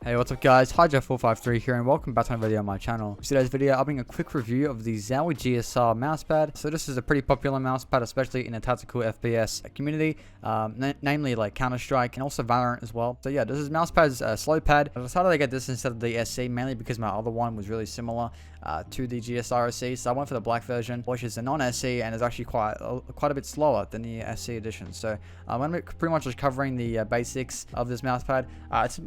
Hey, what's up guys, HYDRA453 here and welcome back to another video on my channel. For today's video, I'll bring a quick review of the Zowie G-SR mousepad. So this is a pretty popular mousepad, especially in the tactical FPS community, namely like Counter-Strike and also Valorant as well. So yeah, this is mousepad's slow pad. I decided to get this instead of the SC mainly because my other one was really similar to the G-SR SC. So I went for the black version, which is a non-SC and is actually quite a bit slower than the SC edition. So I'm going to be pretty much just covering the basics of this mousepad.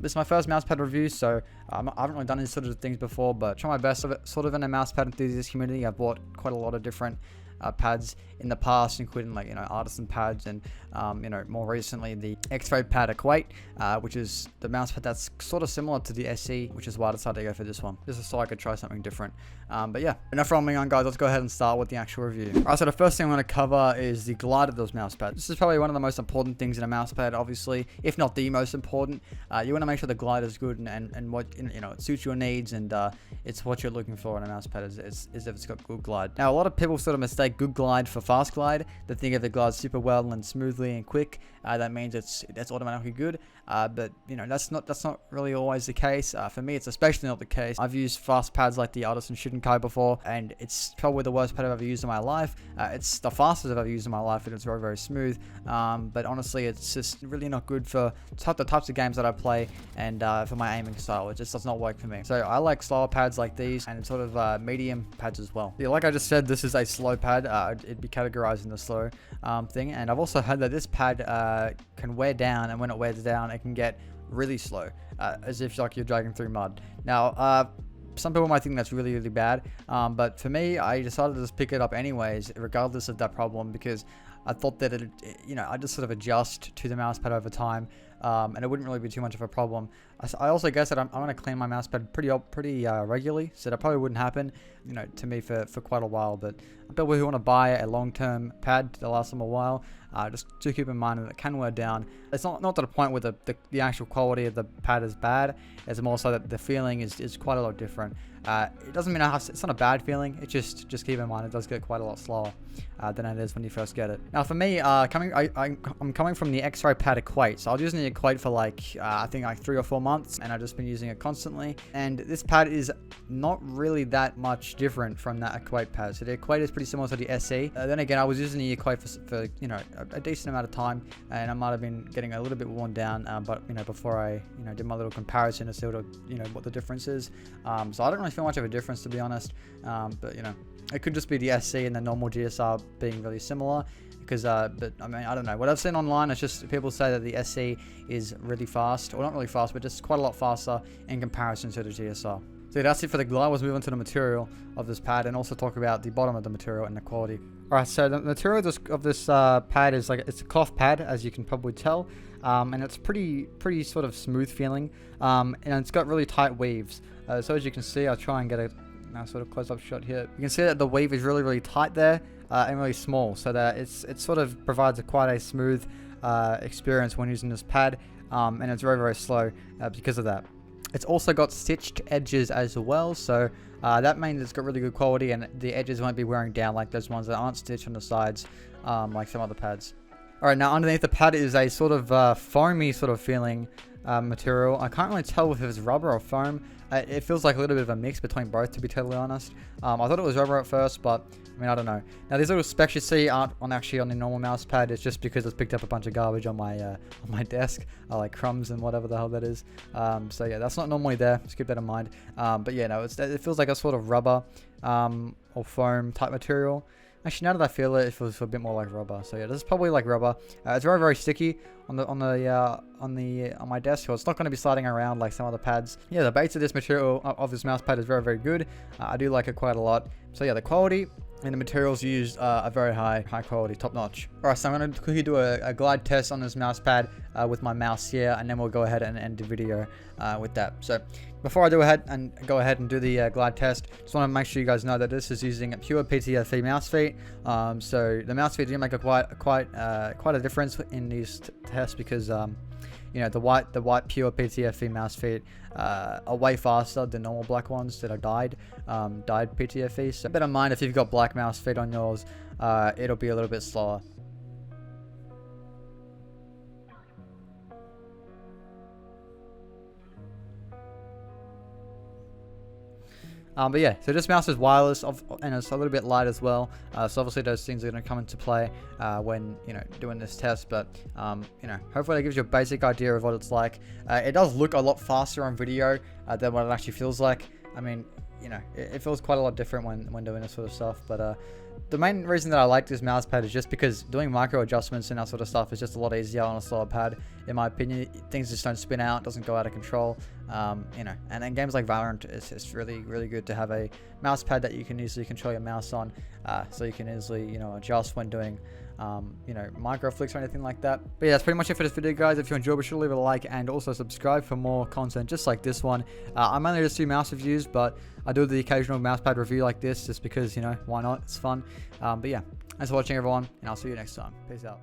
It's my first mousepad review, so I haven't really done these sort of things before, but try my best of it, sort of in a mousepad enthusiast community. I've bought quite a lot of different pads in the past, including like artisan pads and more recently the X-ray pad Equate, which is the mousepad that's sort of similar to the SC, which is why I decided to go for this one. This is so I could try something different. But yeah, enough rambling on guys, let's go ahead and start with the actual review. Alright, so the first thing I'm going to cover is the glide of those mousepads. This is probably one of the most important things in a mousepad, obviously, if not the most important. You want to make sure the glide is good and what it suits your needs, and it's what you're looking for in a mousepad is if it's got good glide. Now a lot of people sort of mistake good glide for fast glide. They think if it glides super well and smoothly and quick, that means that's automatically good. But that's not really always the case. For me, it's especially not the case. I've used fast pads like the Artisan Shinkai before, and it's probably the worst pad I've ever used in my life. It's the fastest I've ever used in my life, and it's very, very smooth. But honestly, it's just really not good for the types of games that I play, and for my aiming style. It just does not work for me. So I like slower pads like these, and sort of medium pads as well. Yeah, like I just said, this is a slow pad. It'd be categorized in the slow thing, and I've also heard that this pad can wear down, and when it wears down, it can get really slow, as if like you're dragging through mud. Now, some people might think that's really, really bad, but for me, I decided to just pick it up anyways, regardless of that problem, because I thought that I just sort of adjust to the mousepad over time, and it wouldn't really be too much of a problem. I also guess that I'm going to clean my mousepad pretty regularly, so that probably wouldn't happen, to me for quite a while. But people who want to buy a long-term pad to last them a while, just to keep in mind that it can wear down. It's not to the point where the actual quality of the pad is bad. It's more so that the feeling is quite a lot different. It doesn't mean it's not a bad feeling. It's just keep in mind it does get quite a lot slower than it is when you first get it. Now for me, I'm coming from the X-ray pad Equate, so I was using the Equate for I think 3 or 4 months, and I've just been using it constantly. And this pad is not really that much different from that Equate pad. So the Equate is pretty similar to the SE. Then again, I was using the Equate for a decent amount of time, and I might have been getting a little bit worn down. But before I did my little comparison to see what the difference is. So I don't really feel much of a difference, to be honest. But it could just be the SC and the normal GSR being really similar. Because, but I mean, I don't know. What I've seen online, it's just people say that the SC is really fast, or not really fast, but just quite a lot faster in comparison to the GSR. So that's it for the glide. Let's move on to the material of this pad and also talk about the bottom of the material and the quality. Alright, so the material of this pad is it's a cloth pad, as you can probably tell, and it's pretty sort of smooth feeling, and it's got really tight weaves. So as you can see, I'll try and get a sort of close-up shot here. You can see that the weave is really, really tight there. And really small, so that it sort of provides quite a smooth experience when using this pad, and it's very, very slow because of that. It's also got stitched edges as well, so that means it's got really good quality, and the edges won't be wearing down like those ones that aren't stitched on the sides, like some other pads. Alright, now underneath the pad is a sort of foamy sort of feeling material. I can't really tell if it's rubber or foam. It feels like a little bit of a mix between both, to be totally honest. I thought it was rubber at first, but I mean, I don't know. Now these little specks you see aren't actually on the normal mouse pad. It's just because it's picked up a bunch of garbage on my desk, like crumbs and whatever the hell that is. So yeah, that's not normally there. Just keep that in mind. But yeah, no, it feels like a sort of rubber or foam type material. Actually, now that I feel it, it feels a bit more like rubber. So yeah, this is probably like rubber. It's very, very sticky on my desk, so it's not going to be sliding around like some other pads. Yeah, the base of this material of this mouse pad is very, very good. I do like it quite a lot. So yeah, the quality and the materials used are very high quality, top notch. Alright, so I'm going to quickly do a glide test on this mouse pad with my mouse here, and then we'll go ahead and end the video with that. So before I go ahead and do the glide test, just want to make sure you guys know that this is using a pure PTFE mouse feet. So the mouse feet do make quite a difference in these tests because the white pure PTFE mouse feet are way faster than normal black ones that are dyed PTFE. So bear in mind, if you've got black mouse feet on yours, it'll be a little bit slower. But yeah, so this mouse is wireless and it's a little bit light as well. So obviously those things are going to come into play when doing this test. But hopefully that gives you a basic idea of what it's like. It does look a lot faster on video than what it actually feels like. I mean, it feels quite a lot different when doing this sort of stuff. But the main reason that I like this mouse pad is just because doing micro adjustments and that sort of stuff is just a lot easier on a slower pad, in my opinion. Things just don't spin out, doesn't go out of control. And in games like Valorant, it's really, really good to have a mouse pad that you can easily control your mouse on, so you can easily, adjust when doing, micro flicks or anything like that. But yeah, that's pretty much it for this video, guys. If you enjoyed, be sure to leave a like and also subscribe for more content just like this one. I'm only just do mouse reviews, but I do the occasional mouse pad review like this just because, why not? It's fun. But yeah, thanks for watching, everyone, and I'll see you next time. Peace out.